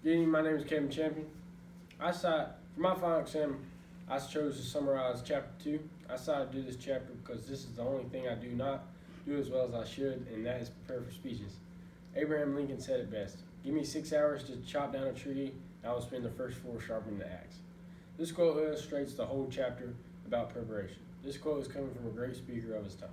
Good evening, my name is Kevin Champion. For my final exam, I chose to summarize chapter 2. I decided to do this chapter because this is the only thing I do not do as well as I should, and that is prepare for speeches. Abraham Lincoln said it best: "Give me 6 hours to chop down a tree, and I will spend the first 4 sharpening the axe." This quote illustrates the whole chapter about preparation. This quote is coming from a great speaker of his time.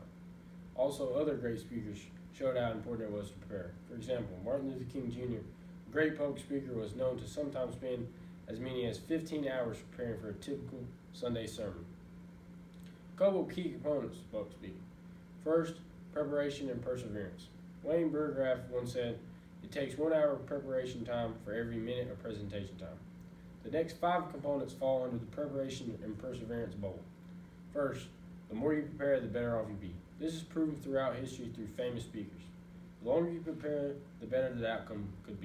Also, other great speakers showed how important it was to prepare. For example, Martin Luther King Jr., a great public speaker, was known to sometimes spend as many as 15 hours preparing for a typical Sunday sermon. A couple of key components of public speaking. First, preparation and perseverance. Wayne Burgraff once said, "It takes 1 hour of preparation time for every minute of presentation time." The next 5 components fall under the preparation and perseverance bowl. First, the more you prepare, the better off you be. This is proven throughout history through famous speakers. The longer you prepare, the better the outcome would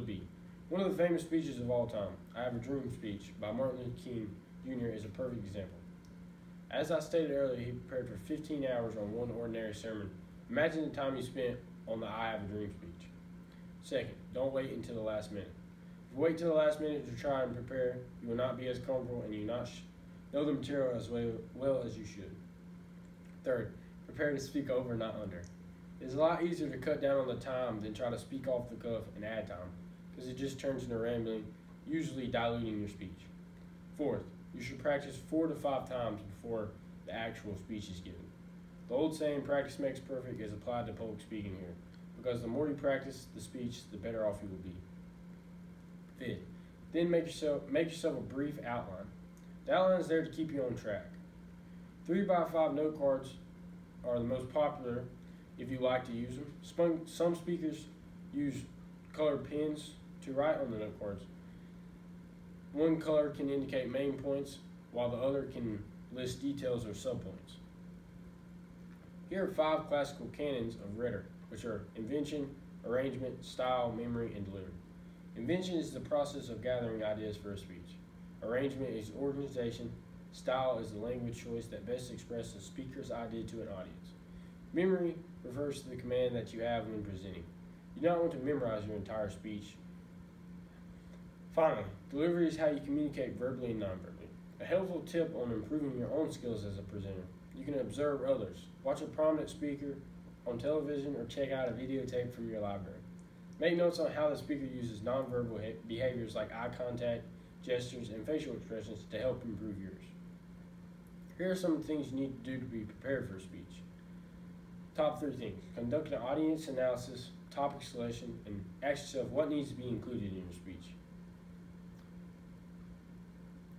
be. One of the famous speeches of all time, "I Have a Dream" speech by Martin Luther King Jr. is a perfect example. As I stated earlier, he prepared for 15 hours on one ordinary sermon. Imagine the time you spent on the "I Have a Dream" speech. Second, don't wait until the last minute. If you wait till the last minute to try and prepare, you will not be as comfortable and you will not know the material as well as you should. Third, prepare to speak over, not under. It is a lot easier to cut down on the time than try to speak off the cuff and add time, because it just turns into rambling, usually diluting your speech. Fourth, you should practice 4 to 5 times before the actual speech is given. The old saying, "Practice makes perfect," is applied to public speaking here, because the more you practice the speech, the better off you will be. Fifth, then make yourself a brief outline. The outline is there to keep you on track. 3x5 note cards are the most popular if you like to use them. Some speakers use colored pens to write on the note cards. One color can indicate main points, while the other can list details or subpoints. Here are 5 classical canons of rhetoric, which are invention, arrangement, style, memory, and delivery. Invention is the process of gathering ideas for a speech. Arrangement is organization. Style is the language choice that best expresses the speaker's idea to an audience. Memory refers to the command that you have when presenting. You do not want to memorize your entire speech. Finally, delivery is how you communicate verbally and non-verbally. A helpful tip on improving your own skills as a presenter: you can observe others. Watch a prominent speaker on television or check out a videotape from your library. Make notes on how the speaker uses nonverbal behaviors like eye contact, gestures, and facial expressions to help improve yours. Here are some of the things you need to do to be prepared for a speech. Top 3 things: conduct an audience analysis, topic selection, and ask yourself what needs to be included in your speech.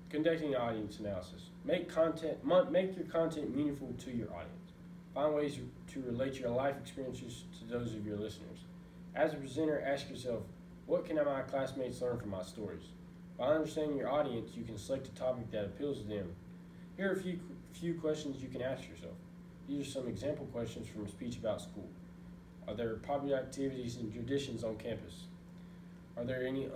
Conducting an audience analysis. Make your content meaningful to your audience. Find ways to relate your life experiences to those of your listeners. As a presenter, ask yourself, what can my classmates learn from my stories? By understanding your audience, you can select a topic that appeals to them. Here are a few questions you can ask yourself. These are some example questions from a speech about school. Are there popular activities and traditions on campus? Are there any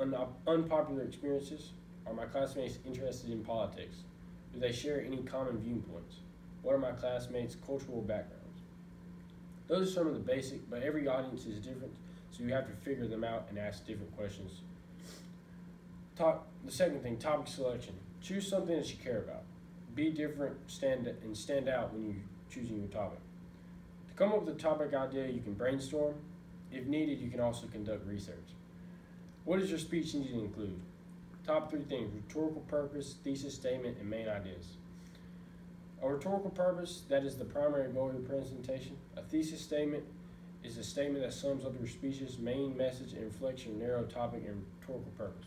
unpopular experiences? Are my classmates interested in politics? Do they share any common viewpoints? What are my classmates' cultural backgrounds? Those are some of the basic, but every audience is different, so you have to figure them out and ask different questions. The second thing, topic selection. Choose something that you care about. Be different, stand out when you're choosing your topic. To come up with a topic idea, you can brainstorm. If needed, you can also conduct research. What does your speech need to include? Top 3 things: rhetorical purpose, thesis statement, and main ideas. A rhetorical purpose, that is the primary goal of your presentation. A thesis statement is a statement that sums up your speech's main message and reflects your narrow topic and rhetorical purpose.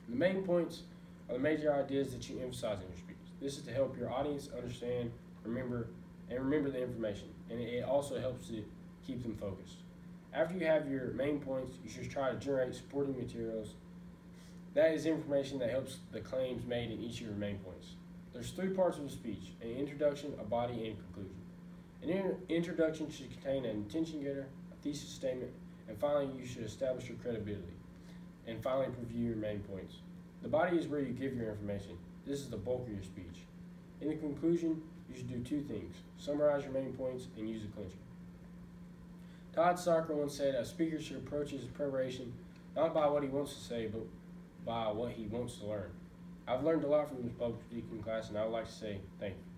The main points are the major ideas that you emphasize in your speech. This is to help your audience understand, remember the information, and it also helps to keep them focused. After you have your main points, you should try to generate supporting materials. That is information that helps the claims made in each of your main points. There's 3 parts of a speech: an introduction, a body, and a conclusion. An introduction should contain an intention getter, a thesis statement, and finally you should establish your credibility. And finally, review your main points. The body is where you give your information. This is the bulk of your speech. In the conclusion, you should do 2 things: summarize your main points and use a clincher. Todd Sawyer once said, "A speaker should approach his preparation not by what he wants to say, but by what he wants to learn. I've learned a lot from this public speaking class, and I would like to say thank you.